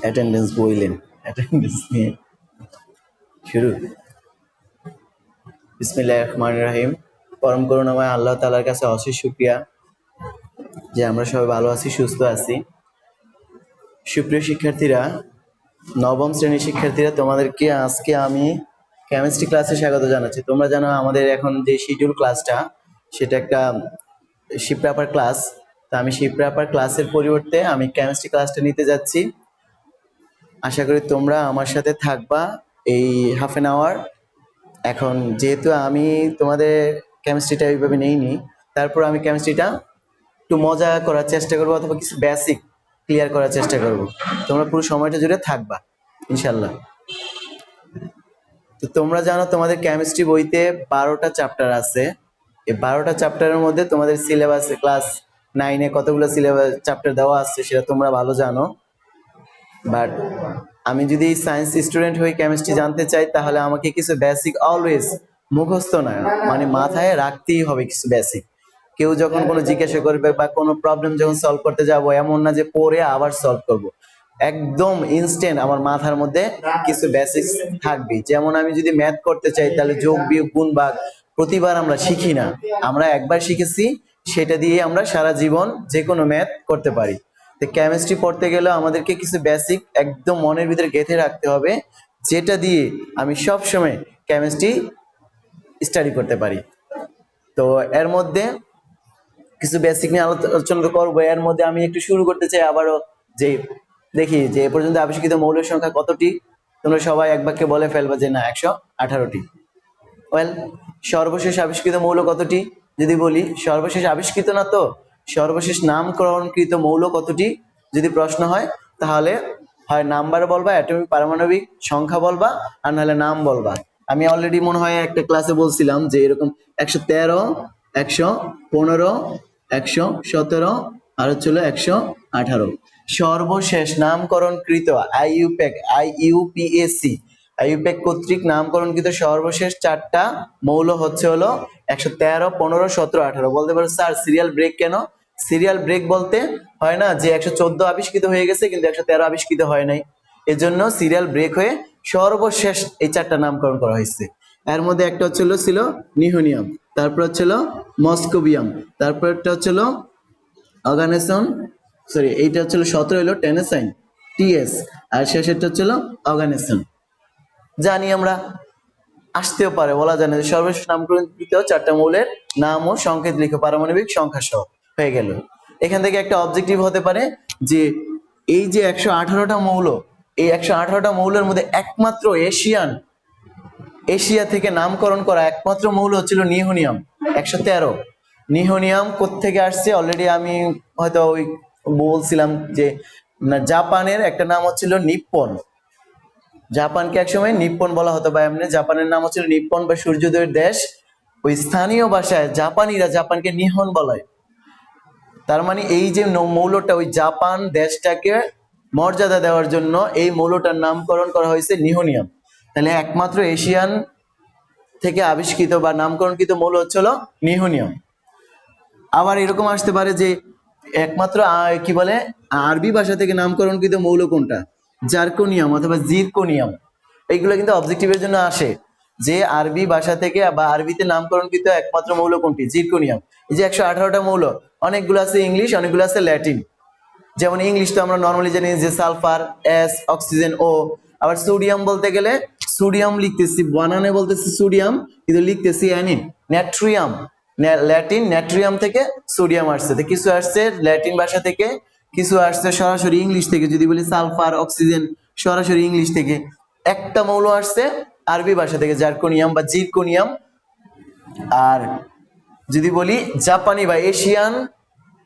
Attendance বইলেন, attendance নিয়ে শুরু। বিসমিল্লাহির রহমানির রহিম। পরম করুণাময় আল্লাহ তাআলার কাছে অশেষ শুকরিয়া যে আমরা সবাই ভালো আছি, সুস্থ আছি। সুপ্রিয় শিক্ষার্থীরা, নবম শ্রেণীর শিক্ষার্থীরা, তোমাদেরকে আজকে আমি কেমিস্ট্রি ক্লাসে স্বাগত জানাচ্ছি। তোমরা জানো আমাদের এখন যে শিডিউল ক্লাসটা সেটা একটা শিফট পেপার ক্লাস। তো আমি শিফট পেপার ক্লাসের পরিবর্তে আমি কেমিস্ট্রি ক্লাসটা নিতে যাচ্ছি। আশা করি তোমরা আমার সাথে থাকবা এই হাফ অ্যান আওয়ার। এখন যেহেতু আমি তোমাদের কেমিস্ট্রিটা এইভাবে নেইনি, তারপর আমি কেমিস্ট্রিটা একটু মজা করার চেষ্টা করবো অথবা কিছু বেসিক ক্লিয়ার করার চেষ্টা করব। তোমরা পুরো সময়টা জুড়ে থাকবা ইনশাল্লাহ। তো তোমরা জানো তোমাদের কেমিস্ট্রি বইতে 12টা চ্যাপ্টার আছে। এই 12টা চ্যাপ্টারের মধ্যে তোমাদের সিলেবাসে ক্লাস 9-এ কতগুলো সিলেবাস চ্যাপ্টার দেওয়া আছে সেটা তোমরা ভালো জানো। বাট আমি যদি সায়েন্স স্টুডেন্ট হয়ে কেমিস্ট্রি জানতে চাই তাহলে আমাকে কিছু বেসিক অলওয়েজ মুখস্থ না, মানে মাথায় রাখতেই হবে কিছু বেসিক। কেউ যখন কোনো জিজ্ঞাসা করবে বা কোনো প্রবলেম যখন সলভ করতে যাব, এমন না যে পড়ে আবার সলভ করব, একদম ইনস্ট্যান্ট আমার মাথার মধ্যে কিছু বেসিক্স থাকবে। যেমন আমি যদি ম্যাথ করতে চাই তাহলে যোগ বিয়োগ গুণ ভাগ প্রতিবার আমরা শিখি না, আমরা একবার শিখেছি, সেটা দিয়ে আমরা সারা জীবন যে কোনো ম্যাথ করতে পারি। তো কেমিস্ট্রি পড়তে গেলে আমাদেরকে কিছু বেসিক একদম মনের ভিতরে গেঁথে রাখতে হবে, যেটা দিয়ে আমি সব সময় কেমিস্ট্রি স্টাডি করতে পারি। তো এর মধ্যে কিছু বেসিক নিয়ে আলোচনা করবো। এর মধ্যে আমি একটু শুরু করতে চাই আবারও, যে দেখি যে এ পর্যন্ত আবিষ্কৃত মৌলের সংখ্যা কতটি। তোমরা সবাই এক বাক্যে বলে ফেলবা যে না 118টি। ওয়েল, সর্বশেষ আবিষ্কৃত মৌল কতটি? যদি বলি সর্বশেষ আবিষ্কৃত না, তো সর্বশেষ নামকরণকৃত মৌল কতটি যদি প্রশ্ন হয়, তাহলে হয় নাম্বার বলবা, অ্যাটমিক পারমাণবিক সংখ্যা বলবা, আর নাহলে নাম বলবা। আমি অলরেডি মনে হয় একটা ক্লাসে বলছিলাম যে এরকম 113, 115, 117 আর হচ্ছিল 118। সর্বশেষ নামকরণকৃত আইইউপিএক কর্তৃক নামকরণকৃত সর্বশেষ 4টা মৌল হলো 113, 15, 17, 18। বলতে পারো স্যার সিরিয়াল ব্রেক কেন? সিরিয়াল ব্রেক বলতে হয় না যে 114 আবিষ্কৃত হয়ে গেছে কিন্তু 113 আবিষ্কৃত হয় নাই, এজন্য সিরিয়াল ব্রেক হয়ে সর্বশেষ এই 4টা নামকরণ করা হয়েছে। এর মধ্যে একটা ছিল নিউটোনিয়াম, তারপর মস্কোবিয়াম, তারপর একটা অর্গানেসন, সরি এইটা 17 হলো টেনেসাইন টিএস, আর শেষেরটা অর্গানেসন। জানি আমরা, আসতেও পারে, বলা জানে যে সর্বশেষ নামকরণকৃত 4টা মৌলের নাম ও সংকেত লিখে পারমাণবিক সংখ্যা সহ হয়ে গেল। এখান থেকে একটা অবজেক্টিভ হতে পারে যে এই যে 118টা মৌল, এই 118টা মৌলের মধ্যে একমাত্র এশিয়া থেকে নামকরণ করা একমাত্র মৌল হচ্ছিল নিউটোনিয়াম 113। নিউটোনিয়াম কোত্থেকে আসছে অলরেডি আমি হয়তো ওই বলছিলাম যে জাপানের একটা নাম হচ্ছিল নিপ্পন। জাপানকে একসময় নিপ্পন বলা হতো, বা এমনি জাপানের নাম হচ্ছিল নিপ্পন বা সূর্যোদয়ের দেশ। ওই স্থানীয় ভাষায় জাপানিরা জাপানকে নিহন বলে। তার মানে এই যে মৌলটা, ওই জাপান দেশটাকে মর্যাদা দেওয়ার জন্য এই মৌলটার নামকরণ করা হয়েছে নিউটোনিয়াম। তাহলে একমাত্র এশিয়ান থেকে আবিষ্কৃত বা নামকরণকৃত মৌল হচ্ছিল নিউটোনিয়াম। আবার এরকম আসতে পারে যে একমাত্র কি বলে আরবি ভাষা থেকে নামকরণকৃত মৌল কোনটা? জার্কোনিয়াম অথবা জিরকোনিয়াম। এইগুলো কিন্তু অবজেক্টিভের জন্য আসে যে আরবি ভাষা থেকে বা আরবিতে নামকরণকৃত একমাত্র মৌল কোনটি? জিরকোনিয়াম। এই যে 118টা মৌল, অনেকগুলো আছে ইংলিশ, অনেকগুলো আছে ল্যাটিন। যেমন ইংলিশ তো আমরা নর্মালি জানি যে সালফার এস, অক্সিজেন ও। আবার সোডিয়াম বলতে গেলে সোডিয়াম লিখতেছি বানানে বলতেছি সোডিয়াম, কিন্তু লিখতেছি অ্যানিন। নাইট্রিয়াম, ল্যাটিন নাইট্রিয়াম থেকে সোডিয়াম আসছে। তো কিছু আসছে ল্যাটিন ভাষা থেকে, কিছু আসছে সরাসরি ইংলিশ থেকে। যদি বলি সালফার, অক্সিজেন সরাসরি ইংলিশ থেকে। একটা মৌল আসছে আরবি ভাষা থেকে, জার্কোনিয়াম বা জিরকোনিয়াম। আর যদি বলি জাপানি বা এশিয়ান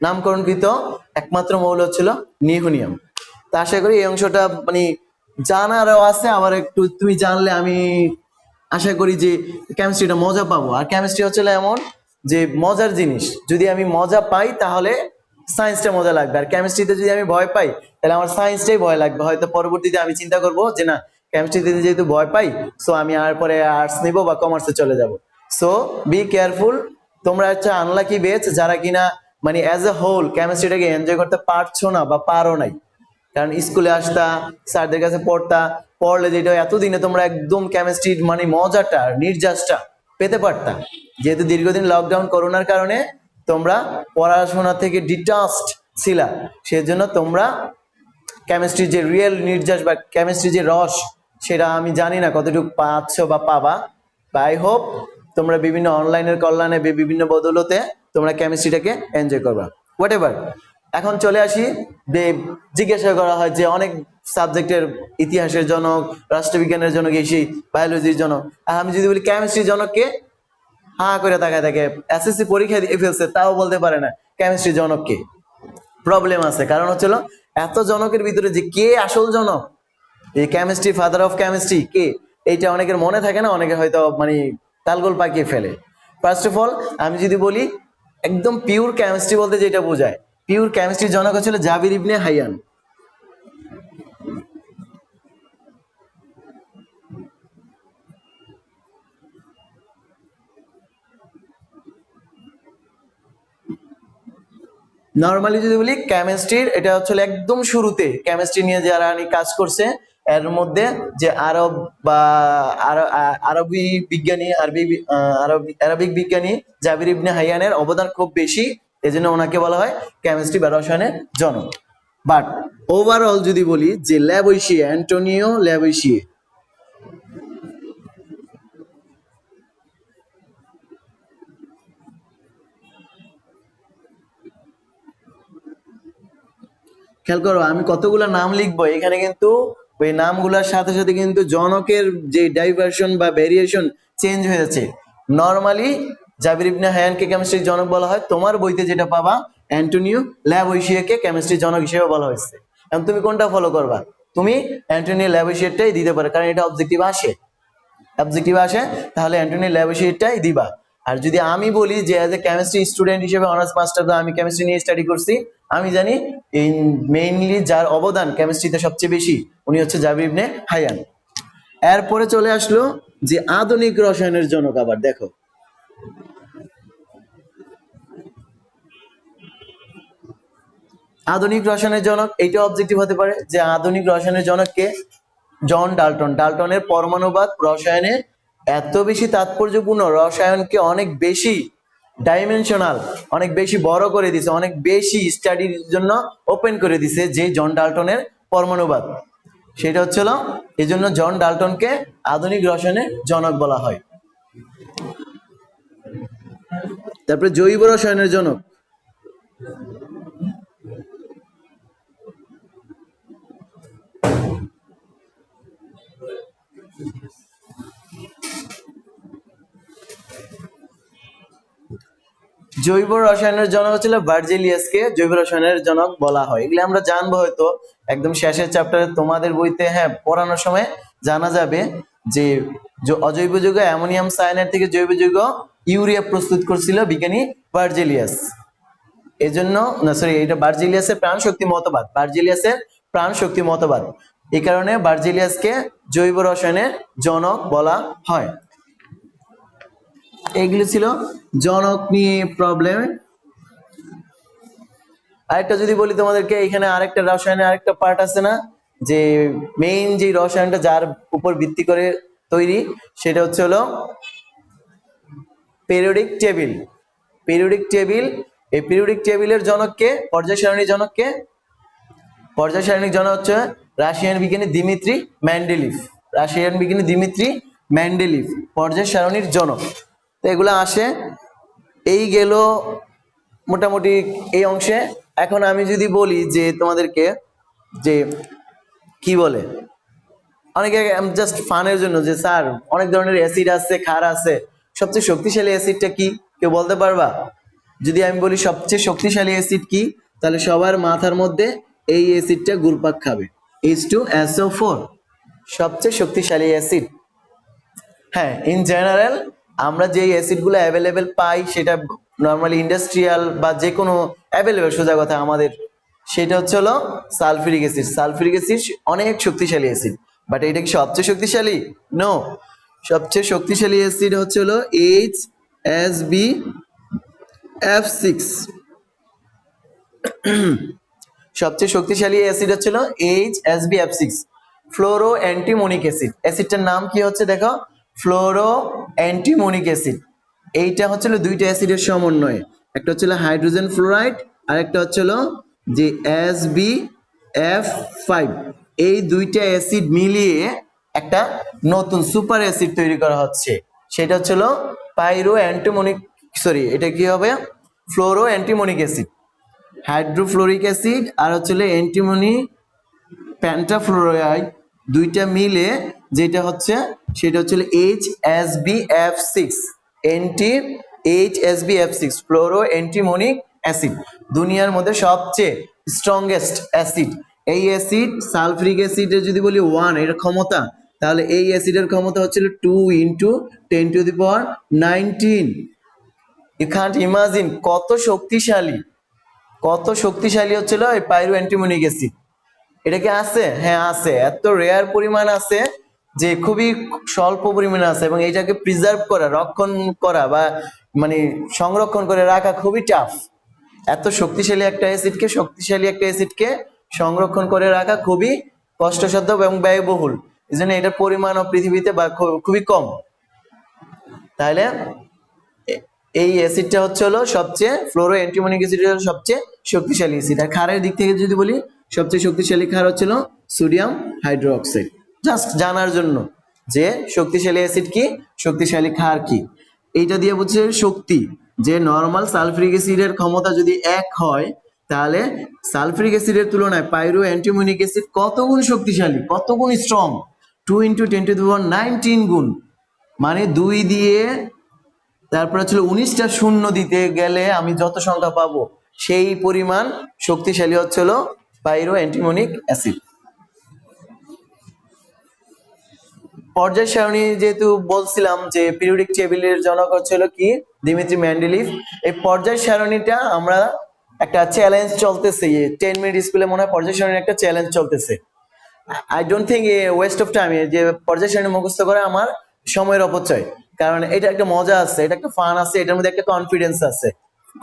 নামকরণকৃত একমাত্র মৌল হচ্ছিল নিউটোনিয়াম। তা আশা করি এই অংশটা মানে জানারও আছে, আবার একটু তুমি জানলে আমি আশা করি যে কেমিস্ট্রিটা মজা পাবো। আর কেমিস্ট্রি হচ্ছে এমন যে মজার জিনিস, যদি আমি মজা পাই তাহলে সায়েন্সটা মজা লাগবে। আর কেমিস্ট্রিতে যদি আমি ভয় পাই তাহলে আমার সায়েন্সটাই ভয় লাগবে। হয়তো পরবর্তীতে আমি চিন্তা করবো যে না, কেমিস্ট্রিতে যেহেতু ভয় পাই, সো আমি আর পরে আর্টস নিব বা কমার্সে চলে যাব। So be careful. তোমরা আনলাকি বেচ যারা কিনা মানে অ্যাজ এ হোল কেমিস্ট্রিটাকে এনজয় করতে পারছো না বা পারো নাই। কারণ স্কুলে আসতা, স্যারদের কাছে পড়তা, পড়লে যেটা এতদিনে তোমরা একদম কেমিস্ট্রির মানে মজাটা নির্যাসটা পেতে পারতা। যেহেতু দীর্ঘদিন লকডাউন করোনার কারণে তোমরা পড়াশোনা থেকে ডিটাচড ছিলা, সেজন্য তোমরা কেমিস্ট্রির যে রিয়েল নির্যাস বা কেমিস্ট্রির যে রস, সেটা আমি জানি না কতটুকু পাচ্ছ বা পাবা। আই হোপ তোমরা বিভিন্ন অনলাইনের কল্যাণে বিভিন্ন বদলতে তোমরা কেমিস্ট্রিটাকে এনজয় করবা। হোয়াট এভার, এখন চলে আসি যে জিজ্ঞাসা করা হয় যে অনেক সাবজেক্টের ইতিহাসের জনক, রাষ্ট্রবিজ্ঞানের জনক, এই বায়োলজির জনক। আর আমি যদি বলি কেমিস্ট্রির জনককে, হা করে তাকায় থাকে, এসএসসি পরীক্ষা দিয়ে ফেলছে তাও বলতে পারে না কেমিস্ট্রির জনককে। প্রবলেম আছে, কারণ হচ্ছিল এত জনকের ভিতরে যে কে আসল জনক, এই কেমিস্ট্রি ফাদার অফ কেমিস্ট্রি কে, এইটা অনেকের মনে থাকে না, অনেকে হয়তো মানে তালগোল পাকিয়ে ফেলে। ফার্স্ট অফ অল আমি যদি বলি একদম পিওর কেমিস্ট্রি বলতে যেটা বোঝায়, পিওর কেমিস্ট্রির জনক হচ্ছিল জাবির ইবনে হাইয়ান। নর্মালি যদি বলি কেমিস্ট্রির, এটা হচ্ছে একদম শুরুতে কেমিস্ট্রি নিয়ে যারা কাজ করছে এর মধ্যে যে আরব বা আরবি বিজ্ঞানী, আরবিক বিজ্ঞানী জাবির ইবনে হাইয়ানের অবদান খুব বেশি, এজন্য ওনাকে বলা হয় কেমিস্ট্রি বা রসায়নের জনক। বাট ওভারঅল যদি বলি যে ল্যাভোইসিয়ে, অ্যান্টোনিও ল্যাভোইসিয়ে, খেয়াল করো আমি কতগুলো নাম লিখবো এখানে, কিন্তু ওই নামগুলোর সাথে সাথে কিন্তু জনকের যে ডাইভার্সন বা ভেরিয়েশন চেঞ্জ হয়েছে। নর্মালি জাবির ইবনে হায়ানকে কেমিস্ট্রির জনক বলা হয়, তোমার বইতে যেটা পাবা অ্যান্টোনিও ল্যাভোইসিয়েকে কেমিস্ট্রির জনক হিসেবে বলা হয়েছে। এখন তুমি কোনটা ফলো করবা? তুমি অ্যান্টোনিও ল্যাভোইসিয়েরটাই দিতে পারো, কারণ এটা অবজেক্টিভ আসে, তাহলে অ্যান্টোনিও ল্যাভোইসিয়েরটাই দিবা। আর যদি আমি বলি যে অ্যাজ এ কেমিস্ট্রি স্টুডেন্ট হিসেবে অনার্স মাস্টার, আমি কেমিস্ট্রি নিয়ে স্টাডি করছি, আমি জানি এই মেইনলি যার অবদান কেমিস্ট্রিতে সবচেয়ে বেশি উনি হচ্ছে জাবির ইবনে হাইয়ান। এরপরে চলে আসলো যে আধুনিক রসায়নের জনক। আবার দেখো আধুনিক রসায়নের জনক, এইটা অবজেক্টিভ হতে পারে যে আধুনিক রসায়নের জনককে জন ডাল্টন। ডাল্টনের পরমাণুবাদ রসায়নে এত বেশি তাৎপর্যপূর্ণ, রসায়নকে অনেক বেশি ডাইমেনশনাল, অনেক বেশি বড় করে দিছে, অনেক বেশি স্টাডির জন্য ওপেন করে দিছে যে জন ডাল্টনের পরমাণুবাদ। সেটা হচ্ছিল এই জন্য জন ডাল্টনকে আধুনিক রসায়নের জনক বলা হয়। তারপরে জৈব রসায়নের জনক, জৈব রসায়নের জনক হচ্ছিল ভার্জিলিয়াসকে জৈব রসায়নের জনক বলা হয়। এগুলো আমরা জানবো হয়তো একদম শেষের চ্যাপ্টারে তোমাদের বইতে, হ্যাঁ পড়ানোর সময় জানা যাবে যে অজৈব যৌগ অ্যামোনিয়াম সায়ানাইড থেকে জৈব যৌগ ইউরিয়া প্রস্তুত করছিল বিজ্ঞানী ভার্জিলিয়াস। এজন্য না সরি, এটা ভার্জিলিয়াসের প্রাণ শক্তি মতবাদ, এই কারণে ভার্জিলিয়াসকে জৈব রসায়নের জনক বলা হয়। এগুলো ছিল জনক নিয়ে প্রবলেম। আরেকটা যদি বলি তোমাদেরকে, এখানে আরেকটা রসায়নের আরেকটা পার্ট আছে না, যে মেইন যে রসায়নটা যার উপর ভিত্তি করে তৈরি, সেটা হচ্ছে হলো পিরিয়ডিক টেবিল। এই পিরিয়ডিক টেবিলের জনককে, পর্যায় সারণীর জনককে, পর্যায় সারণীর জনক হচ্ছে রাশিয়ান বিজ্ঞানী দিমিত্রি মেন্ডেলিভ, পর্যায় সারণীর জনক। তো এগুলো আসে, এই গেল মোটামুটি এই অংশে। এখন আমি যদি বলি যে তোমাদেরকে যে কি বলে, অনেকে জাস্ট ফানের জন্য যে স্যার অনেক ধরনের অ্যাসিড আছে, ক্ষার আছে, সবচেয়ে শক্তিশালী অ্যাসিডটা কি কেউ বলতে পারবা? যদি আমি বলি সবচেয়ে শক্তিশালী অ্যাসিড কি, তাহলে সবার মাথার মধ্যে এই অ্যাসিডটা ঘুরপাক খাবে, H2SO4, সবচেয়ে শক্তিশালী অ্যাসিড। হ্যাঁ, ইন জেনারেল আমরা যে অ্যাসিডগুলো অ্যাভেলেবেল পাই, সেটা নর্মালি ইন্ডাস্ট্রিয়াল বা যে কোনো অ্যাভেলেবেল, সোজা কথা আমাদের, সেটা হচ্ছে হলো সালফিউরিক অ্যাসিড অনেক শক্তিশালী অ্যাসিড। বাট এটা কি সবচেয়ে শক্তিশালী? নো, সবচেয়ে শক্তিশালী অ্যাসিড হচ্ছে হলো HSBF6। সবচেয়ে শক্তিশালী অ্যাসিড হচ্ছিল HSBF6 ফ্লোরো অ্যান্টিমোনিক অ্যাসিড। অ্যাসিডটার নাম কি হচ্ছে দেখো, ফ্লোরো অ্যান্টিমোনিক অ্যাসিড। এইটা হচ্ছিল দুইটা অ্যাসিডের সমন্বয়ে, একটা হচ্ছিল হাইড্রোজেন ফ্লোরাইড আর একটা হচ্ছিল যে SbF5। এই দুইটা অ্যাসিড মিলিয়ে একটা নতুন সুপার অ্যাসিড তৈরি করা হচ্ছে, সেটা হচ্ছিল পাইরো অ্যান্টিমোনিক, সরি এটা কি হবে, ফ্লোরো অ্যান্টিমোনিক অ্যাসিড। হাইড্রোফ্লোরিক অ্যাসিড আর হচ্ছিল অ্যান্টিমনি প্যান্টাফ্লোরাইড, দুইটা মিলে যেটা হচ্ছে সেটা হচ্ছে HSBF6 HSBF6 ফ্লোরো অ্যান্টিমোনিক অ্যাসিড। দুনিয়ার মধ্যে সবচেয়ে স্ট্রংগেস্ট অ্যাসিড। এই অ্যাসিড সালফ্রিক অ্যাসিডের যদি বলি 1 এর ক্ষমতা, তাহলে এই অ্যাসিডের ক্ষমতা হচ্ছিল 2 × 10⁻19। ইউ কান্ট ইমাজিন কত শক্তিশালী, কত শক্তিশালী হচ্ছিল এই পাইরো অ্যান্টিমোনিক অ্যাসিড। এটা কি আছে? হ্যাঁ আছে, এত রেয়ার পরিমাণ আছে যে খুবই স্বল্প পরিমাণে আছে, এবং এটাকে প্রিজার্ভ করা, রক্ষণ করা বা মানে সংরক্ষণ করে রাখা খুবই টাফ। এত শক্তিশালী একটা অ্যাসিডকে সংরক্ষণ করে রাখা খুবই কষ্টসাধ্য এবং ব্যয়বহুল, এই জন্য এটার পরিমাণও পৃথিবীতে বা খুবই কম। তাহলে এই অ্যাসিডটা হচ্ছে হলো সবচেয়ে, ফ্লোরো অ্যান্টিমোনিক অ্যাসিড হলো সবচেয়ে শক্তিশালী অ্যাসিড। আর ক্ষারের দিক থেকে যদি বলি, সবচেয়ে শক্তিশালী ক্ষার হচ্ছিল সোডিয়াম হাইড্রোক্সাইড। জাস্ট জানার জন্য যে শক্তিশালী অ্যাসিড কি, শক্তিশালী ক্ষার কি, এইটা দিয়ে বুঝছে শক্তি। যে নর্মাল সালফ্রিক অ্যাসিডের ক্ষমতা যদি 1 হয়, তাহলে সালফ্রিক অ্যাসিডের তুলনায় পাইরো অ্যান্টিমোনিক অ্যাসিড কত গুণ শক্তিশালী, কত গুণ স্ট্রং, 2 × 10⁻19 গুণ। মানে 2 দিয়ে তারপর হচ্ছিল 19টা শূন্য দিতে গেলে আমি যত সংখ্যা পাবো সেই পরিমাণ শক্তিশালী হচ্ছিল পাইরো অ্যান্টিমোনিক অ্যাসিড। পর্যায় সারণী যেহেতু বলছিলাম যে পিরিয়ডিক টেবিলের জনক হচ্ছিল কি, দিমিত্রি মেন্ডেলিভ। এই পর্যায় সারণীটা আমরা একটা চ্যালেঞ্জ চলতেছে, 10 মিনিট স্কুলে মনে হয় পর্যায় সারণীর একটা চ্যালেঞ্জ চলতেছে। I don't think West of time, যে পর্যায় সারণী মুখস্থ করে আমার সময়ের অপচয়, কারণ এটা একটা মজা আছে, এটা একটা ফান আছে, এটার মধ্যে একটা কনফিডেন্স আছে,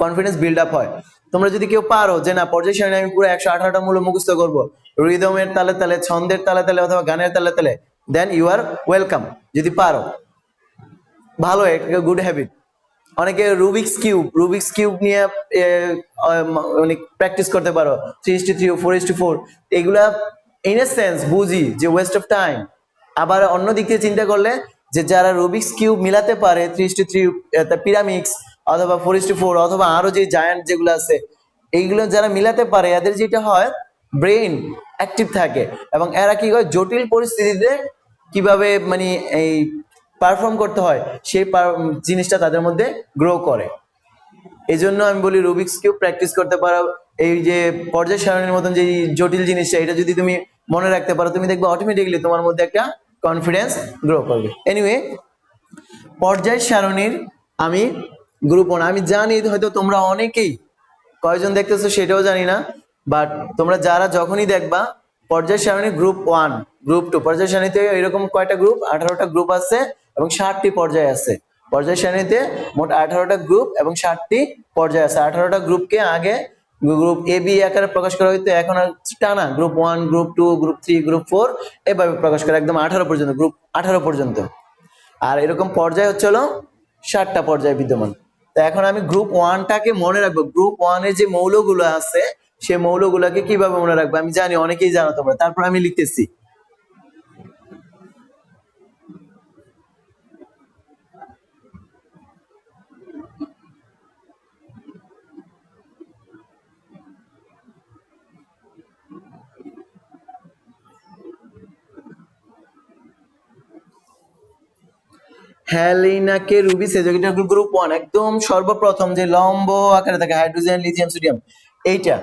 কনফিডেন্স বিল্ড আপ হয়। তোমরা যদি কেউ পারো যে না পর্যায় সারণী আমি পুরো 118টা মূল্য মুখস্থ করবো, রিদমের তালে তালে, ছন্দের তালে তালে অথবা গানের তালে তালে, দেন ইউ আর ওয়েলকাম। যদি পারো ভালো, একটা গুড হ্যাবিট। অনেকে রুবিক্স কিউব নিয়ে অনেক প্র্যাকটিস করতে পারো, 3:3 ও 4:4, এগুলা ইন এ সেন্স বুঝি যে ওয়েস্ট অফ টাইম। আবার অন্য দিক থেকে চিন্তা করলে যে যারা রুবিক্স কিউব মিলাতে পারে 3:3 পিরামিডস অথবা 4:4 অথবা আরো যে জায়ান্ট যেগুলো আছে, এইগুলো যারা মিলাতে পারে এদের যেটা হয় ব্রেইন অ্যাক্টিভ থাকে, এবং এরা কি হয় জটিল পরিস্থিতিতে কিভাবে মানে এই পারফর্ম করতে হয় সেই জিনিসটা তাদের মধ্যে গ্রো করে। এই জন্য আমি বলি রুবিক্স কিউব প্র্যাকটিস করতে পারো। এই যে পর্যায় সারণীর মতন যে জটিল জিনিসটা, এটা যদি তুমি মনে রাখতে পারো, তুমি দেখবে অটোমেটিক্যালি তোমার মধ্যে একটা কনফিডেন্স গ্রো করবে। এনিওয়ে, পর্যায় সারণীর আমি গ্রুপ 1 আমি জানি হয়তো তোমরা অনেকেই কয়জন দেখতেছো সেটাও জানি না, বাট তোমরা যারা যখনই দেখবা পর্যায় সারণী গ্রুপ 1 গ্রুপ 2, পর্যায় সারণীতে এরকম কয়টা গ্রুপ, 18টা গ্রুপ আছে এবং 60টি পর্যায় আছে। পর্যায় সারণীতে মোট 18টা গ্রুপ এবং 60টি পর্যায় আছে। 18টা গ্রুপকে আগে গ্রুপ এ বি আকারে প্রকাশ করা হইতো, এখন টানা গ্রুপ 1 গ্রুপ 2 গ্রুপ 3 গ্রুপ 4 এভাবে প্রকাশ করা, একদম 18 পর্যন্ত, গ্রুপ 18 পর্যন্ত। আর এরকম পর্যায় হচ্ছে হলো 60টা পর্যায় বিদ্যমান। তো এখন আমি গ্রুপ 1টাকে মনে রাখবো, গ্রুপ 1 এর যে মৌলগুলো আছে সেই মৌলগুলোকে কিভাবে মনে রাখবো আমি জানি অনেকেই জানো তোমরা, তারপর আমি লিখতেছি। হ্যালিনাকে রুবি সেজো, এটা গ্রুপ 1 একদম সর্বপ্রথম যে লম্ব আকারে থাকে, হাইড্রোজেন লিথিয়াম সোডিয়াম, এইটা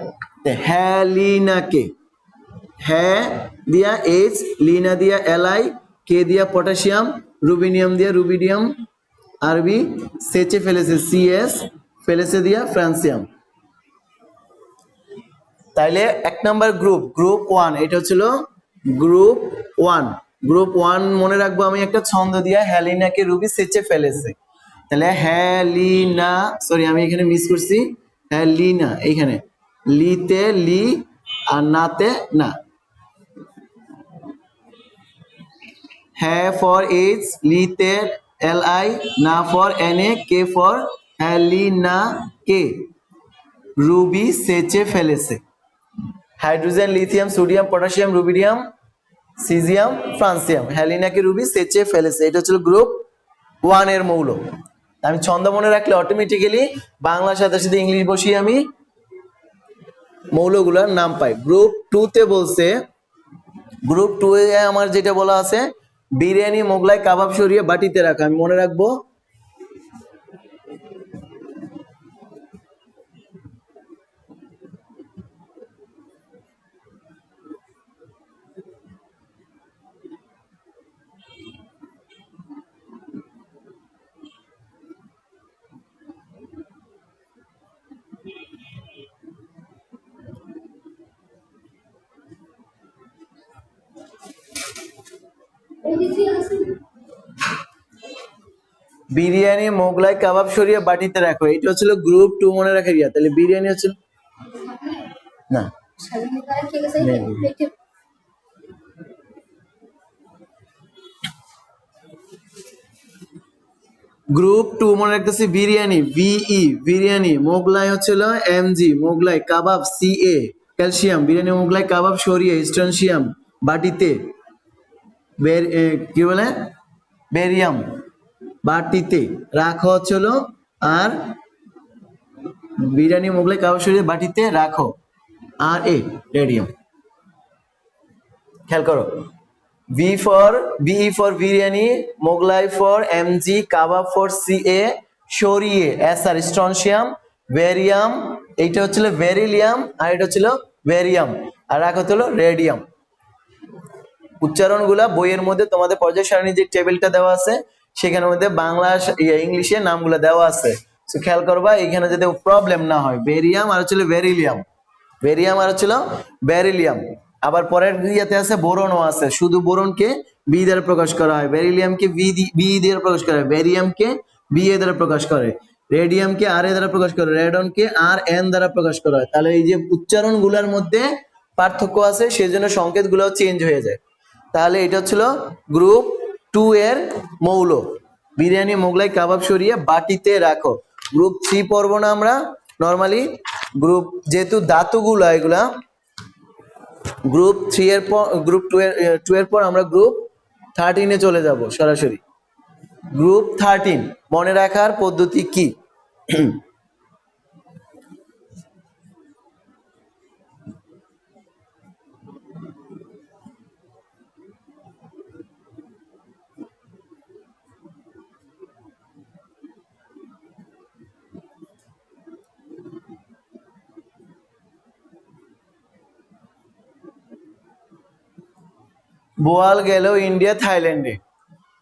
হ্যালিনাকে, হ্যাঁ দিয়া এইচ, লিনা দিয়া এলআই, কে দিয়া পটাশিয়াম, রুবিনিয়াম দিয়া রুবিডিয়াম আরবি, সেচে ফেলেছে সিএস, ফেলেছে দিয়া ফ্রান্সিয়াম। তাইলে 1 নাম্বার গ্রুপ 1 এটা হচ্ছিল গ্রুপ 1। গ্রুপ 1 মনে রাখবো আমি একটা ছন্দ দিয়া, হ্যালিনাকে রুবি সেচে ফেলেছে। তাহলে হ্যালিনা, সরি আমি এখানে মিস করছি, হ্যালিনা, এইখানে লিতে লি আর নাতে না। হ্যাঁ ফর এইচ, লিতে LI, না for NA, K for Halina কে, রুবি সেচে ফেলেছে। Hydrogen, lithium, sodium, potassium, rubidium, caesium, francium, হ্যালিনাকে রুবি সেচে ফেলেছে। এটা হচ্ছে গ্রুপ 1 এর মৌল। আমি ছন্দ মনে রাখলে অটোমেটিক্যালি বাংলার সাথে সাথে ইংলিশ বসিয়ে আমি মৌলগুলোর নাম পাই। গ্রুপ 2 তে বলছে, গ্রুপ 2 এ আমার যেটা বলা আছে, বিরিয়ানি, মোগলাই, কাবাব সরিয়ে বাটিতে রাখা। আমি মনে রাখবো বিরিয়ানি, মোগলাই, কাবাব সরিয়ে বাটিতে রাখো। এটা হচ্ছিল গ্রুপ 2 মনে রাখা গিয়া। তাহলে বিরিয়ানি হচ্ছিল না, গ্রুপ 2 মনে রাখতেছি বিরিয়ানি VE, বিরিয়ানি, মোগলাই হচ্ছিল MG, মোগলাই, কাবাব CA, ক্যালসিয়াম, বিরিয়ানি, মোগলাই, কাবাব সরিয়ে স্ট্রনশিয়াম বাটিতে, কি বলে বেরিয়াম বাটিতে রাখো হচ্ছিল, আর বিরিয়ানি, মোগলাই, কাবাব সরিয়ে বাটিতে রাখো, আর রেডিয়াম। খেয়াল করো, BE for biryani, Mughlai for MG, kebab for CA, সরিয়ে SR স্ট্রনশিয়াম, বেরিয়াম, এইটা হচ্ছিল বেরিলিয়াম, আর এটা হচ্ছিল বেরিয়াম, আর রাখা হলো রেডিয়াম। উচ্চারণগুলা বইয়ের মধ্যে তোমাদের পর্যায় সারণী যে টেবিলটা দেওয়া আছে সেখানের মধ্যে বাংলা ইংলিশে নামগুলো দেওয়া আছে। তো খেয়াল করবা এখানে যাতে প্রবলেম না হয়। বেরিয়াম আর হচ্ছিল বেরিলিয়াম, বেরিয়াম আর হচ্ছিল বেরিলিয়াম। আবার পরের ইয়াতে আছে বোরনও আছে, শুধু বোরনকে বি দ্বারা প্রকাশ করা হয়, বেরিলিয়ামকে বি দ্বারা প্রকাশ করা হয়, বেরিয়ামকে বি এ দ্বারা প্রকাশ করে, রেডিয়ামকে আর এ দ্বারা প্রকাশ করে, রেডনকে আর এন দ্বারা প্রকাশ করা হয়। তাহলে এই যে উচ্চারণগুলোর মধ্যে পার্থক্য আছে সেজন্য সংকেতগুলো চেঞ্জ হয়ে যায়। তাহলে এটা হচ্ছিল গ্রুপ 2 এর মৌল, বিরিয়ানি, মোগলাই, কাবাব সরিয়ে বাটিতে রাখো। গ্রুপ 3 পড়ব না আমরা নরমালি, গ্রুপ যেহেতু ধাতুগুলো এগুলা, গ্রুপ 3 এর পর, গ্রুপ 2 এর পর আমরা গ্রুপ 13 এ চলে যাব সরাসরি। গ্রুপ 13 মনে রাখার পদ্ধতি কি? বোয়াল গেল ইন্ডিয়া থাইল্যান্ডে।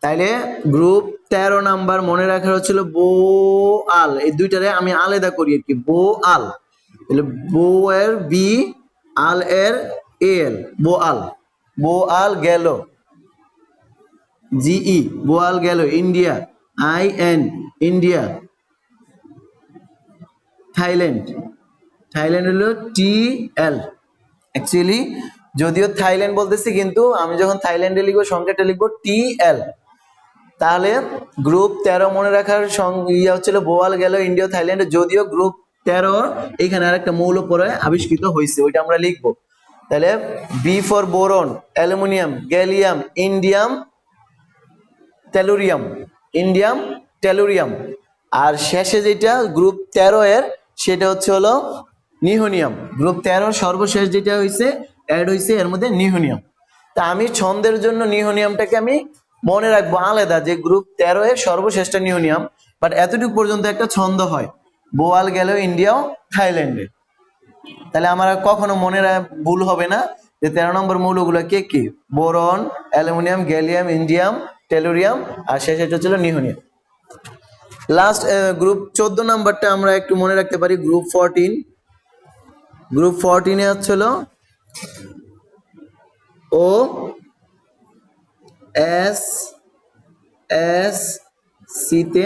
তাইলে গ্রুপ 13 নাম্বার মনে রাখার হচ্ছিল বোয়াল, এই দুইটারে আমি আলাদা করি আর কি, বোয়াল। তাহলে বো এর বি, আল এর এল, বোয়াল। বোয়াল গেল GE, বোয়াল গেল India IN, India. Thailand, Thailand হলো TL। অ্যাকচুয়ালি যদিও থাইল্যান্ড বলতেছি কিন্তু আমি যখন থাইল্যান্ডে লিখবো সংখ্যাটা লিখবো TL। তাহলে গ্রুপ 13 মনে রাখার ইয়া হচ্ছিল বোয়াল গেল ইন্ডিয়া থাইল্যান্ডে, যদিও গ্রুপ 13 এখানে আর একটা মৌল পরে আবিষ্কৃত হয়েছে, ওইটা আমরা লিখবো। তাহলে B for boron, aluminium, gallium, indium, tellurium, indium, tellurium. আর শেষে যেটা গ্রুপ 13 এর সেটা হচ্ছে হলো নিহোনিয়াম। গ্রুপ 13 সর্বশেষ যেটা হয়েছে অ্যাড হয়েছে এর মধ্যে নিহোনিয়াম। তা আমি ছন্দের জন্য নিহোনিয়ামটাকে আমি মনে রাখবো আলাদা, যে গ্রুপ 13 এর সর্বশেষটা নিহোনিয়াম, বাট এতটুকু পর্যন্ত একটা ছন্দ হয়, বোয়াল গেল ইন্ডিয়াও থাইল্যান্ডে। তাহলে আমার কখনো মনে ভুল হবে না যে 13 নম্বর মৌলগুলো কে কি, boron, aluminium, gallium, indium, tellurium, আর শেষে ছিল নিহোনিয়াম। লাস্ট গ্রুপ 14 নাম্বারটা আমরা একটু মনে রাখতে পারি, গ্রুপ 14। গ্রুপ 14 এ হচ্ছিল ও এস এস সিতে,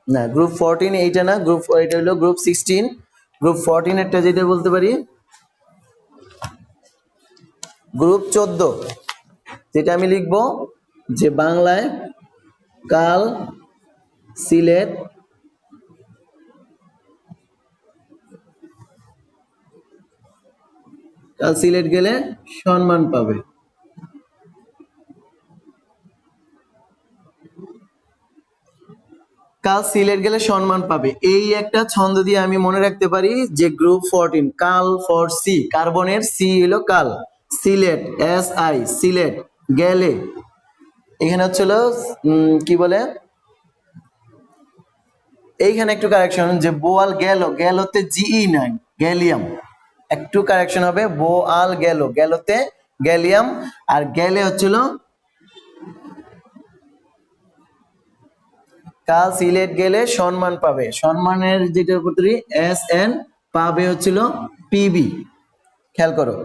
না গ্রুপ 14 এইটা না, গ্রুপ এটা হলো গ্রুপ 16। গ্রুপ 14 একটা যেটা বলতে পারি, গ্রুপ 14 যেটা আমি লিখব যে বাংলায় কাল, সিলেট, কাল সিলেট গেলে সম্মান পাবে। কাল সিলেট গেলে সম্মান পাবে, এই একটা ছন্দ দিয়ে আমি মনে রাখতে পারি যে গ্রুপ 14 কাল ফর সি, কার্বনের সি হলো কাল, সিলেট এস আই, সিলেট গেলে, এখানে হচ্ছিল কি বলে, এইখানে একটু কারেকশন যে বোয়াল গেল, গেলতে জিই নাই, গ্যালিয়াম, একটু কারেকশন হবে, বোয়াল গেল, গেলতে গ্যালিয়াম, আর গেলে হচ্ছিল কাল সিলেট গেলে সম্মান পাবে, সম্মানের যেটা করতে এস এন, পাবে হচ্ছিল পিবি। খেয়াল করো,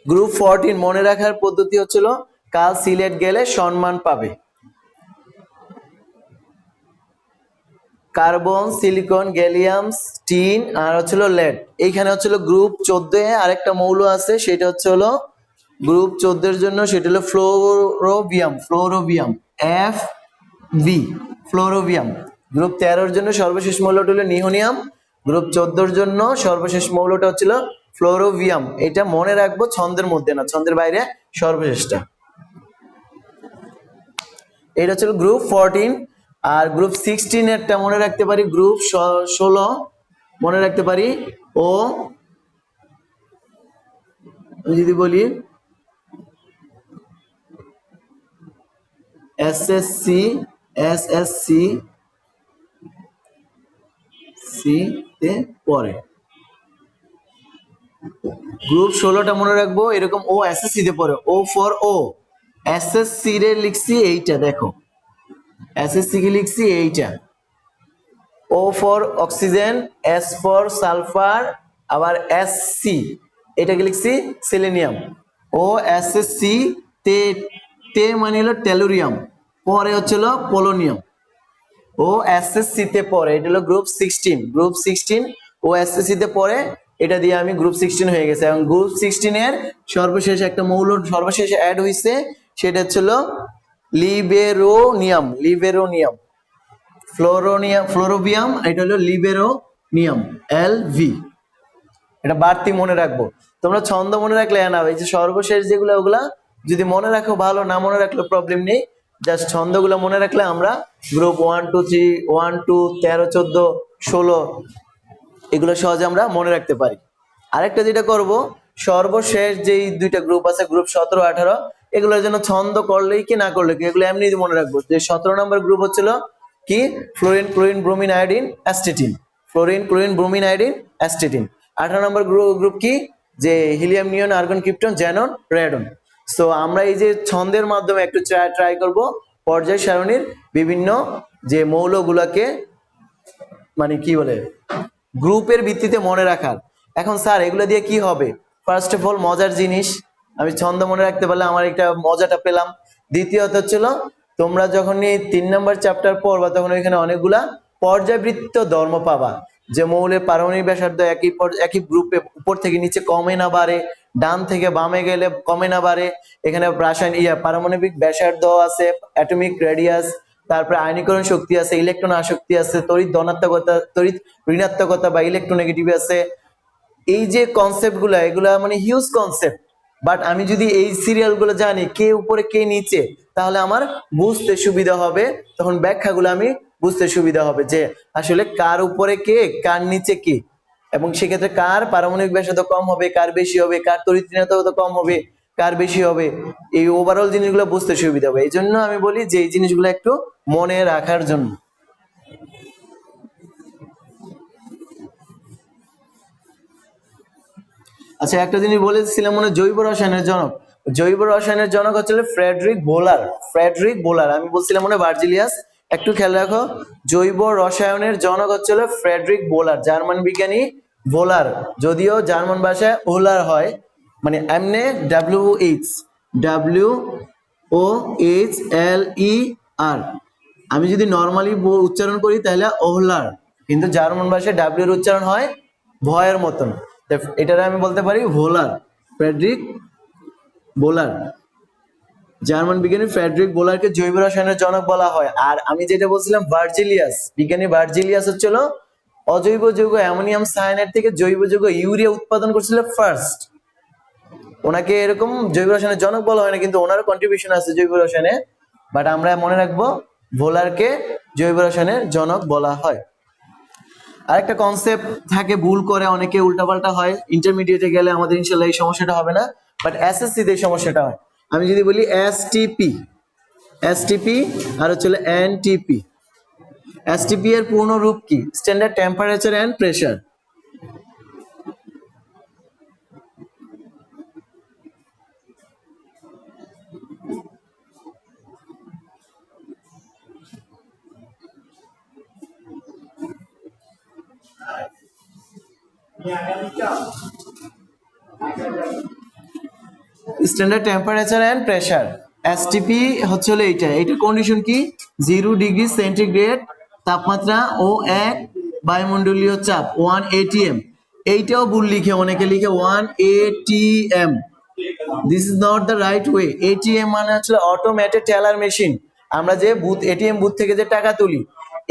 গ্রুপ 14 মনে রাখার পদ্ধতি হচ্ছিল কাল সিলেট গেলে সম্মান পাবে, কার্বন, সিলিকন, গ্যালিয়াম, টিন আর হচ্ছিল লেড। এইখানে হচ্ছিল গ্রুপ 14 এ আরেকটা মৌল আছে, সেটা হচ্ছে হলো গ্রুপ 14 এর জন্য, সেটা হলো ফ্লোরোবিয়াম, ফ্লোরোবিয়াম এফ ভি, ফ্লোরোবিয়াম। গ্রুপ 13 এর জন্য সর্বশেষ মৌলটা হলো নিহোনিয়াম, গ্রুপ 14 এর জন্য সর্বশেষ মৌলটা হচ্ছিল ফ্লোরোবিয়াম। এটা মনে রাখবো ছন্দের মধ্যে না, ছন্দের বাইরে সর্বশেষটা। এটা হচ্ছিল গ্রুপ 14। আর গ্রুপ 16 এরটা মনে রাখতে পারি গ্রুপ 16, মনে রাখতে পারি ও, যদি বলি এসএসসি, এসএসসি সি তে পড়ে, গ্রুপ 16টা মনে রাখবো এরকম, ও এসএসসি তে পড়ে, ও ফর ও, এসএসসি রে লিখছি এইটা, দেখো এসএসসি কি লিখছি এইটা, O for oxygen, S for sulphur, আবার এস সি এটাকে লিখছি selenium, O S S C তে, তে মানে হলো টেলুরিয়াম, পরে হচ্ছিল polonium, O S S C তে পরে, এটা হলো group 16, group 16 O S S C তে পরে, এটা দিয়ে আমি গ্রুপ 16 হয়ে গেছে। এবং গ্রুপ 16 এর সর্বশেষ একটা মৌল সর্বশেষ অ্যাড হয়েছে, সেটা হচ্ছিল লিবেরোনিয়াম, লিবেরোনিয়াম, ফ্লোরোবিয়াম, এটা হলো লিবেরোনিয়াম এল ভি। এটা বাড়তি মনে রাখবো, তোমরা ছন্দ মনে রাখলে না, এই যে সর্বশেষ যেগুলো ওগুলা যদি মনে রাখো ভালো, না মনে রাখলে প্রবলেম নেই, জাস্ট ছন্দগুলো মনে রাখলে আমরা গ্রুপ 1 2 3 1 2 13 14 16 এগুলো সহজে আমরা মনে রাখতে পারি। আরেকটা যেটা করব, সর্বশেষ যেই দুইটা গ্রুপ আছে গ্রুপ 17 18, এগুলোর জন্য ছন্দ করলেই কি না করলে কি, এগুলো এমনি মনে রাখবো। যে 17 নম্বর গ্রুপ হচ্ছিল কি, fluorine, chlorine, bromine, iodine, astatine, fluorine, chlorine, bromine, iodine, astatine. 18 number group কি, যে helium, neon, argon, krypton, xenon, radon. So আমরা এই যে ছন্দের মাধ্যমে একটু ট্রাই করব পর্যায় সারণীর বিভিন্ন যে মৌলগুলোকে মানে কি বলে গ্রুপের ভিত্তিতে মনে রাখার। এখন স্যার এগুলো দিয়ে কি হবে, ফার্স্ট অফ অল মজার জিনিস, আমি ছন্দ মনে রাখতে পারলে আমার একটা মজাটা পেলাম। দ্বিতীয়ত হচ্ছিল তোমরা যখন 3 নম্বর চ্যাপ্টার পড়বা তখন ওইখানে অনেকগুলা পর্যাবৃত্ত ধর্ম পাবা, যে মৌলের পারমাণবিক ব্যাসার্ধ একই গ্রুপে উপর থেকে নিচে কমে না বাড়ে, ডান থেকে বামে গেলে কমে না বাড়ে, এখানে রাসায়নিক পারমাণবিক ব্যাসার্ধ আছে, অ্যাটমিক রেডিয়াস, তারপরে আয়নীকরণ শক্তি আছে, ইলেকট্রন আসক্তি আছে, তড়িৎ ধনাত্মকতা, তড়িৎ ঋণাত্মকতা বা ইলেকট্রোনেগেটিভ আছে। এই যে কনসেপ্ট গুলা, এগুলা মানে হিউজ কনসেপ্ট, বাট আমি যদি এই সিরিয়াল গুলো জানি কে উপরে কে নিচে, তাহলে আমার বুঝতে সুবিধা হবে, তখন ব্যাখ্যাগুলো আমি বুঝতে সুবিধা হবে যে আসলে কার উপরে কে, কার নিচে কে, এবং সেক্ষেত্রে কার পারমাণবিক ব্যাসার্ধ কম হবে, কার বেশি হবে, কার তড়িৎ ঋণাত্মকতা কম হবে, কার বেশি হবে, এই ওভারঅল জিনিসগুলো বুঝতে সুবিধা হবে। এই জন্য আমি বলি যে এই জিনিসগুলো একটু মনে রাখার জন্য। আচ্ছা একটা জিনিস বলেছিলাম মনে, জৈব রসায়নের জনক, জৈব রসায়নের জনক হচ্ছে ফ্রেডরিক বোলার, ফ্রেডরিক বোলার, আমি বলছিলাম মনে ভার্জিলিয়াস, একটু খেয়াল রাখো, জৈব রসায়নের জনক হচ্ছে ফ্রেডরিক বোলার, জার্মান বিজ্ঞানী বোলার, যদিও জার্মান ভাষায় ওলার হয়, মানে এমনে WOHLER, আমি যদি নর্মালি উচ্চারণ করি তাহলে ওহলার, কিন্তু জার্মান ভাষায় ডাব্লিউ এর উচ্চারণ হয় ভয়ের মতন। এটারে আমি বলতে পারি ভোলার, ফ্রেডরিক বোলার। জার্মান বিজ্ঞানী ফ্রেডরিক বোলারকে জৈব রসায়নের জনক বলা হয়। আর আমি যেটা বলছিলাম ভার্জিলিয়াস, বিজ্ঞানী ভার্জিলিয়াস হচ্ছিল অজৈব যৌগ অ্যামোনিয়াম সায়ানাইড থেকে জৈব যৌগ ইউরিয়া উৎপাদন করছিল ফার্স্ট। ওনাকে এরকম জৈব রসায়নের জনক বলা হয় না, কিন্তু ওনারও কন্ট্রিবিউশন আছে জৈব রসায়নে। বাট আমরা মনে রাখবো ভোলারকে জৈব রসায়নের জনক বলা হয়। আরেকটা কনসেপ্ট থাকে, ভুল করে অনেকে, উল্টাপাল্টা হয়। ইন্টারমিডিয়েটে গেলে আমাদের ইনশাল্লাহ এই সমস্যাটা হবে না, বাট এসএসসি তে এই সমস্যাটা হয়। আমি যদি বলি এসটিপি, এসটিপি আর হচ্ছে এনটিপি। এসটিপি এর পূর্ণ রূপ কি? Standard temperature and pressure. Standard temperature and pressure, STP হচ্ছে হলো এইটার কন্ডিশন কি? 0 ডিগ্রি সেন্টিগ্রেড তাপমাত্রা ও 1 বায়ুমণ্ডলীয় চাপ 1 atm। এইটাও ভুল লিখে, অনেকে লিখে 1 atm। This is not the right way. ATM মানে হচ্ছে অটোমেটেড টেলার মেশিন। আমরা যে বুথ, এটিএম বুথ থেকে যে টাকা তুলি,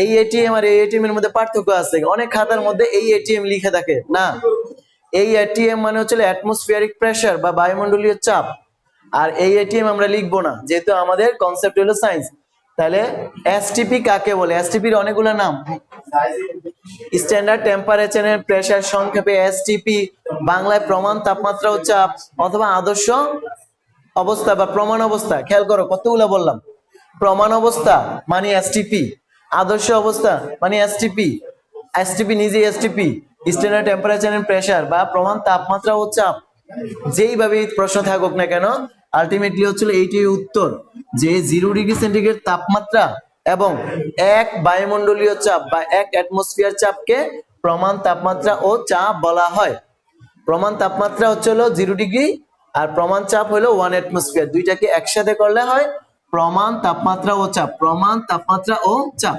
এই এটিএম আর এই এটিএম এর মধ্যে পার্থক্য আছে। অনেক খাতার মধ্যে এই এটিএম লিখে থাকে না, এই এটিএম মানে হচ্ছে অ্যাটমসফিয়ারিক প্রেসার বা বায়ুমণ্ডলীয় চাপ। আর এই এটিএম আমরা লিখবো না, যেহেতু আমাদের কনসেপ্ট হলো সায়েন্স। তাহলে এসটিপি কাকে বলে? এসটিপির অনেকগুলো নাম। স্ট্যান্ডার্ড টেম্পারেচার এন্ড প্রেসার, সংক্ষেপে এসটিপি। বাংলায় প্রমাণ তাপমাত্রা ও চাপ অথবা আদর্শ অবস্থা বা প্রমাণ অবস্থা। খেয়াল করো কতগুলো বললাম। প্রমাণ অবস্থা মানে এসটিপি, আদর্শ অবস্থা মানে এসটিপি, এসটিপি নিজে STP, standard temperature and pressure বা প্রমাণ তাপমাত্রা ও চাপ। যেইভাবে প্রশ্ন থাকুক না কেন, আলটিমেটলি হচ্ছিল এইটাই উত্তর, যে 0 ডিগ্রি সেন্টিগ্রেড তাপমাত্রা এবং 1 বায়ুমণ্ডলীয় চাপ বা 1 অ্যাটমসফিয়ার চাপকে প্রমাণ তাপমাত্রা ও চাপ বলা হয়। প্রমাণ তাপমাত্রা হচ্ছে হলো 0 ডিগ্রি আর প্রমাণ চাপ হলো 1 অ্যাটমসফিয়ার। দুইটাকে একসাথে করলে হয় প্রমাণ তাপমাত্রা ও চাপ। প্রমাণ তাপমাত্রা ও চাপ,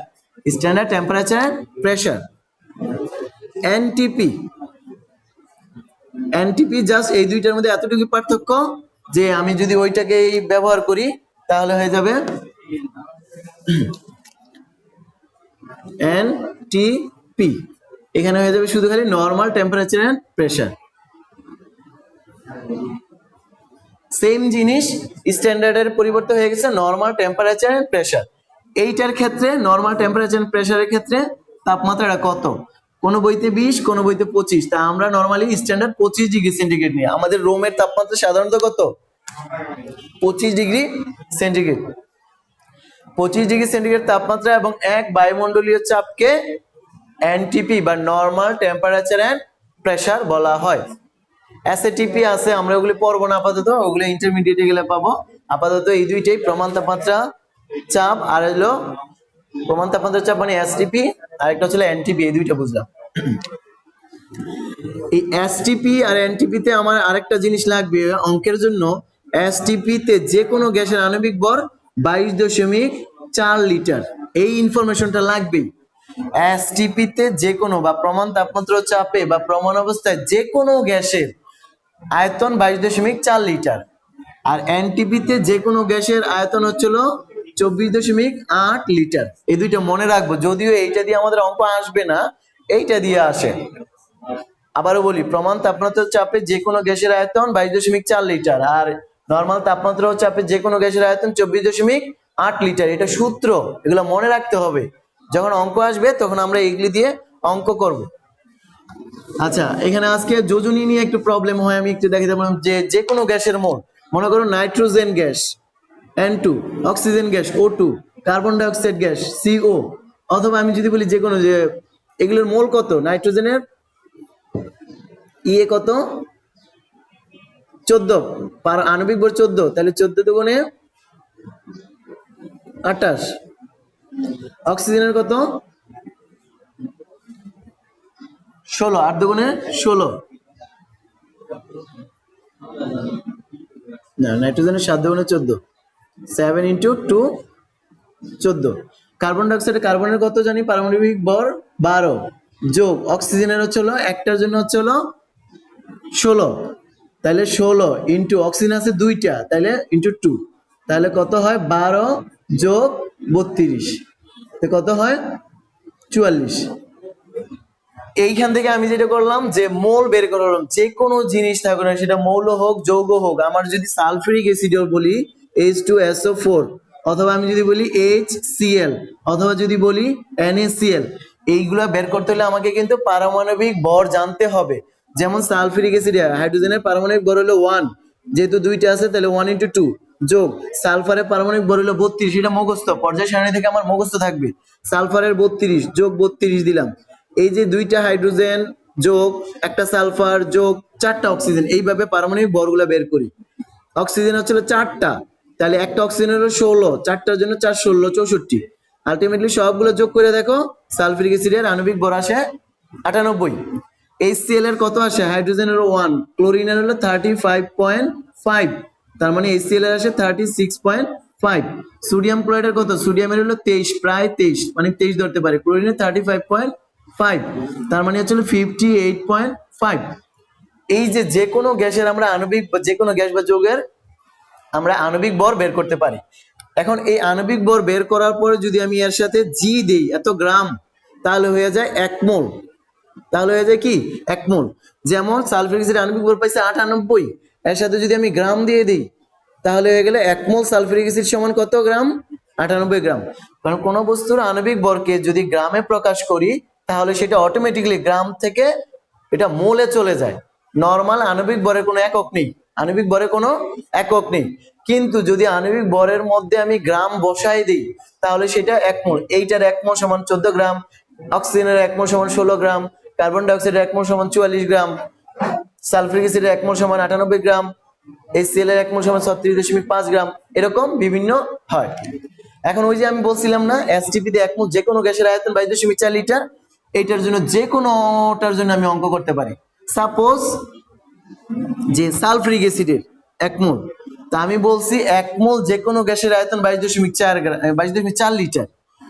standard temperature pressure. NTP, NTP just এই দুইটার মধ্যে এতটুকু পার্থক্য যে আমি যদি ওইটাকে ব্যবহার করি তাহলে হয়ে যাবে এনটিপি। এখানে হয়ে যাবে শুধু খালি normal temperature and pressure. Same জিনিস স্ট্যান্ডার্ডের পরিবর্তে হয়ে গেছে নরমাল টেম্পারেচার এন্ড প্রেসার। এইটার ক্ষেত্রে নরমাল টেম্পারেচার এন্ড প্রেসারের ক্ষেত্রে তাপমাত্রাটা কত? কোন বইতে 20, কোন বইতে 25। তা আমরা নরমালি স্ট্যান্ডার্ড 25 ডিগ্রি সেন্টিগ্রেড নিই। আমাদের রুমের তাপমাত্রা সাধারণত কত? 25 ডিগ্রি সেন্টিগ্রেড। 25 ডিগ্রি সেন্টিগ্রেড তাপমাত্রা এবং 1 বায়ুমণ্ডলীয় চাপকে এনটিপি বা নরমাল টেম্পারেচার এন্ড প্রেসার বলা হয়। এসএটিপি আছে, আমরা ওগুলি পড়বো না আপাতত, ওগুলো ইন্টারমিডিয়েটে গেলে পাবো। আপাতত এই দুইটাই, প্রমাণ তাপমাত্রা চাপ আর হলো প্রমাণ তাপমাত্রা চাপ মানে এসটিপি, আর একটা হচ্ছে এনটিপি। এই দুইটা বুঝলাম। এই এসটিপি আর এনটিপি তে আমার আরেকটা জিনিস লাগবে অঙ্কের জন্য। এসটিপি তে যে কোনো গ্যাসের আণবিক ভর 22.4 লিটার। এই ইনফরমেশনটা লাগবেই। এসটিপি তে যে কোনো বা প্রমাণ তাপমাত্রা চাপে বা প্রমাণ অবস্থায় যে কোনো গ্যাসের আয়তন 22.4 লিটার। আর এনটিপি তে যে কোনো গ্যাসের আয়তন হচ্ছিল 24.8 লিটার। এই দুইটা মনে রাখবো, যদিও এইটা দিয়ে আমাদের অঙ্ক আসবে না, এইটা দিয়ে আসে। আবারও বলি, প্রমাণ তাপমাত্রা চাপে যে কোনো গ্যাসের আয়তন 22.4 লিটার আর নরমাল তাপমাত্রা চাপে যে কোনো গ্যাসের আয়তন 24.8 লিটার। এটা সূত্র, এগুলো মনে রাখতে হবে। যখন অঙ্ক আসবে তখন আমরা এগুলি দিয়ে অঙ্ক করব। আচ্ছা, এখানে আজকে যোজনী নিয়ে একটু প্রবলেম হয়, আমি একটু দেখাতে পারলাম। যে কোনো গ্যাসের মোল, মনে করো nitrogen gas N2, oxygen gas O2, carbon dioxide gas CO, অথবা আমি যদি বলি যে কোনো, যে এগুলোর মোল কত? নাইট্রোজেনের ইয়ে কত? 14, পার আণবিক ভর 14, তাহলে 14 দুগুণে 28। অক্সিজেনের কত? 16, 8 দুগুণে 16। না, নাইট্রোজেনের 7 দুগুণে 14, 7 × 2 14। কার্বন ডাই অক্সাইড, কার্বনের কত জানি? পারমাণবিক ভর 12 যোগ অক্সিজেনের হচ্ছে হলো একটার জন্য হচ্ছে হলো 16, তাহলে 16 ইন্টু অক্সিজেন আছে দুইটা, তাহলে ইন্টু 2, তাহলে কত হয় 12 যোগ 32, কত হয় 44। এইখান থেকে আমি যেটা করলাম যে মোল বের করলাম, যে কোনো জিনিস থাকুক না সেটা মৌল হোক যৌগ হোক, আমার যদি সালফিউরিক অ্যাসিড বলি H2SO4, অথবা আমি যদি বলি HCl, অথবা যদি বলি NaCl, এইগুলা বের করতে হলে আমাকে কিন্তু পারমাণবিক ভর জানতে হবে। যেমন সালফিউরিক অ্যাসিড হাইড্রোজেনের পারমাণবিক ভর হলো 1, যেহেতু দুইটা আছে তাহলে 1 × 2 যোগ সালফারের পারমাণবিক ভর হলো 32, এটা মুখস্থ পর্যায় সারণী থেকে আমার মুখস্থ থাকবে। সালফারের 32 যোগ 32 দিলাম, এই যে দুইটা হাইড্রোজেন যোগ একটা সালফার যোগ 4টা অক্সিজেন, এইভাবে পারমাণবিক ভরগুলা বের করি। অক্সিজেন হচ্ছিল 4টা, তাহলে একটা অক্সিজেন হলো 16, 4টার জন্য 4 16 64, আলটিমেটলি সবগুলো যোগ করে দেখো সালফিউরিক অ্যাসিডের আণবিক ভর আসে 98। HCl এর কত আসে, হাইড্রোজেনের 1, ক্লোরিনের হলো 35.5, তার মানে HCl এর আসে 36.5। সোডিয়াম ক্লোরাইডের কত, সোডিয়ামের হলো 23, প্রায় 23, মানে 23 ধরতে পারে, ক্লোরিনের 35.5, তার মানে হচ্ছে 58.5। এই যে কোনো গ্যাসের আমরা আণবিক, যে কোনো গ্যাস বা যৌগের আমরা আণবিক ভর বের করতে পারি। এখন এই আণবিক ভর বের করার পরে যদি আমি এর সাথে জি দিই এত গ্রাম, তাহলে হয়ে যায় 1 মোল, তাহলে হয়ে যায় কি 1 মোল। যেমন সালফিউরিক অ্যাসিডের আণবিক ভর পাইছে 98, এর সাথে যদি আমি গ্রাম দিয়ে দিই তাহলে হয়ে গেলে 1 মোল সালফিউরিক অ্যাসিড সমান কত গ্রাম, 98 গ্রাম। কারণ কোনো বস্তুর আণবিক ভরকে যদি গ্রামে প্রকাশ করি তাহলে সেটা অটোমেটিক্যালি গ্রাম থেকে এটা মোলে চলে যায়। নরমাল আণবিক ভরের কোনো একক নেই, আণবিক ভরের কোনো একক নেই, কিন্তু যদি আণবিক ভরের মধ্যে আমি গ্রাম বসাই দিই তাহলে সেটা 1 মোল। এইটার 1 মোল সমান 14 গ্রাম, অক্সিজেনের 1 মোল সমান 16 গ্রাম, কার্বন ডাইঅক্সাইডের 1 মোল সমান 44 গ্রাম, সালফিউরিক অ্যাসিডের 1 মোল সমান 98 গ্রাম, HCl এর 1 মোল সমান 36.5 গ্রাম, এরকম বিভিন্ন হয়। এখন ওই যে আমি বলছিলাম না এসটিপি তে 1 মোল যে কোনো গ্যাসের আয়তন 22.4 লিটার, এইটার জন্য যে কোনোটার জন্য আমি অঙ্ক করতে পারি। সাপোজ যে সালফিউরিক অ্যাসিডের 1 মোল, তা আমি বলছি 1 মোল যে কোনো গ্যাসের আয়তন 22.4 লিটার,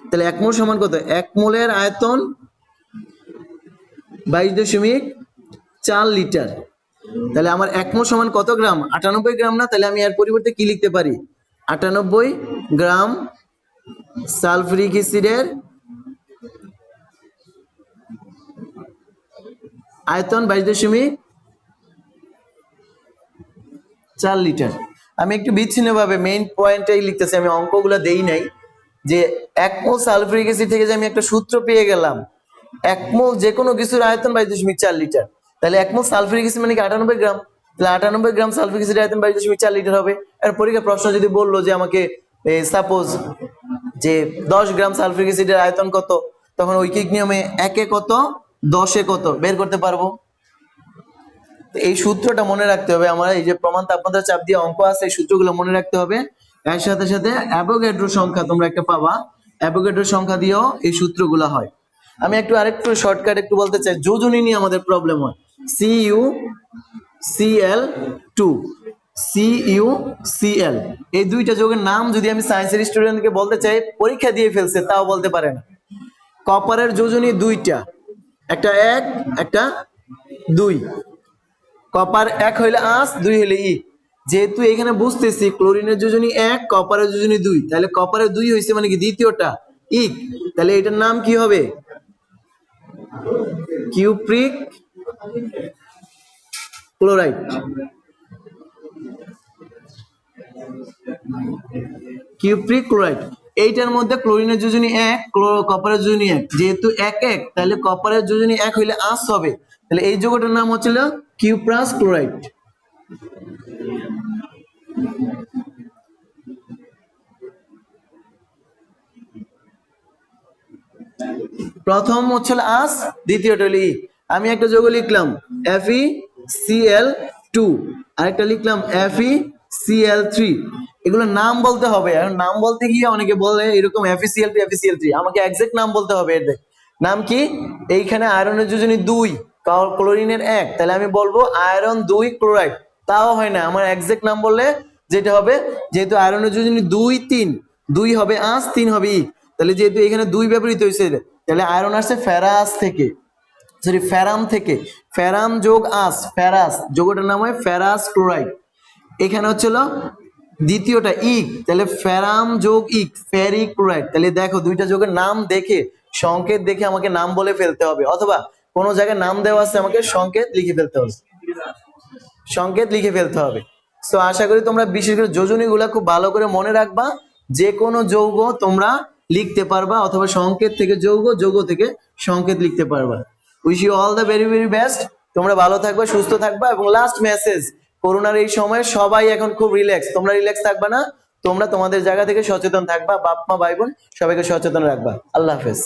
তাহলে 1 মোল সমান কত, 1 মোলের আয়তন 22.4 লিটার, তাহলে আমার 1 মোল সমান কত গ্রাম, 98 গ্রাম না? তাহলে আমি এর পরিবর্তে কি লিখতে পারি, 98 গ্রাম সালফিউরিক অ্যাসিডের আয়তন 22.4 লিটার। আমি একটু বিচ্ছিন্নভাবে মেইন পয়েন্টটাই লিখতেছি, আমি অঙ্কগুলো দেই নাই। যে 1 মোল সালফিউরিক অ্যাসিড থেকে যে আমি একটা সূত্র পেয়ে গেলাম, 1 মোল যে কোনো কিছুর আয়তন 22.4 লিটার, তাহলে 1 মোল সালফিউরিক অ্যাসিড মানে কি 98 গ্রাম, তাহলে 98 গ্রাম সালফিউরিক অ্যাসিডের আয়তন 22.4 লিটার হবে। এর পরীক্ষা প্রশ্ন যদি বললো যে আমাকে সাপোজ যে 10 গ্রাম সালফিউরিক অ্যাসিডের আয়তন কত, তখন ঐকিক নিয়মে 1 কত 10 কত বের করতে পারবো। এই সূত্রটা মনে রাখতে হবে, আমার এই যে প্রমাণ তাপমাত্রা চাপ দিয়ে অঙ্ক আছে, এই সূত্রগুলো মনে রাখতে হবে। এর সাথে সাথে অ্যাভোগাড্রো সংখ্যা তোমরা একটা পাবা, অ্যাভোগাড্রো সংখ্যা দিয়েও এই সূত্রগুলো হয়। আমি আরেকটু শর্টকাট একটু বলতে চাই, যোজনী নিয়ে আমাদের প্রবলেম হয়। CuCl2, CuCl, এই দুইটা যৌগের নাম যদি আমি সায়েন্সের স্টুডেন্টকে বলতে চাই, পরীক্ষা দিয়ে ফেলছে তাও বলতে পারে না। কপারের যোজনী দুইটা, একটা 1 একটা 2, কপার 1 হইলে আঁশ, 2 হইলে ই। যেহেতু এখানে বুঝতেছি ক্লোরিনের যোজনী 1, কপারের যোজনী 2, তাহলে কপারের 2 হইছে মানে কি দ্বিতীয়টা ইক, তাহলে এটার নাম কি হবে, কিউপ্রিক ক্লোরাইড। কিউপ্রিক ক্লোরাইড, এইটার মধ্যে ক্লোরিনের যোজনী 1, কপারের যোজনী 1, যেহেতু 1 1, তাহলে কপারের যোজনী 1 হইলে আঁশ হবে, তাহলে এই যৌগটার নাম হচ্ছিল কিউপ্রাস ক্লোরাইড। প্রথম হচ্ছিল আঁশ, দ্বিতীয়টা হলো ই। আমি একটা যৌগ লিখলাম FeCl2, আরেকটা লিখলাম FeCl3, এগুলো নাম বলতে হবে। এখন নাম বলতে গিয়ে অনেকে বলে এরকম FeCl2 FeCl3, আমাকে এক্সাক্ট নাম বলতে হবে। এর নাম কি, এইখানে আয়রনের যোজনী 2, ক্লোরিনের 1, তাহলে আমি বলবো আয়রন 2 ক্লোরাইড, তাও হয় না, আমার এক্সাক্ট নাম বললে যেটা হবে, যেহেতু আয়রনের যোজনী 2 3, 2 হবে আঁশ, 3 হবে ই, তাহলে যেহেতু এখানে 2 ব্যবহৃত হয়েছে তাহলে আয়রন আসছে ফেরাস থেকে, সরি ফেরাম থেকে। ফেরাম যোগ আস, ফেরাস, যোগটার নাম হয় ফেরাস ক্লোরাইড। এখানে হচ্ছিল দ্বিতীয়টা ইক, তাহলে ফেরাম যোগ ইক, ফেরিক ক্লোরাইড। তাহলে দেখো দুইটা যোগের নাম দেখে, সংকেত দেখে আমাকে নাম বলে ফেলতে হবে, অথবা কোনো জায়গায় নাম দেওয়া আছে আমাকে সংকেত লিখে ফেলতে হবে, সংকেত লিখে ফেলতে হবে। তো আশা করি তোমরা বিশেষ করে যোজনীগুলা খুব ভালো করে মনে রাখবা। যে কোনো যৌগ তোমরা লিখতে পারবা, অথবা সংকেত থেকে যৌগ, যৌগ থেকে সংকেত লিখতে পারবা। Wish you all the very very best. তোমরা ভালো থাকবা, সুস্থ থাকবা। এবং লাস্ট মেসেজ, করোনার এই সময় সবাই এখন খুব রিল্যাক্স, তোমরা রিল্যাক্স থাকবা না, তোমরা তোমাদের জায়গা থেকে সচেতন থাকবা, বাপ মা ভাই বোন সবাইকে সচেতন রাখবা। আল্লাহ হাফেজ।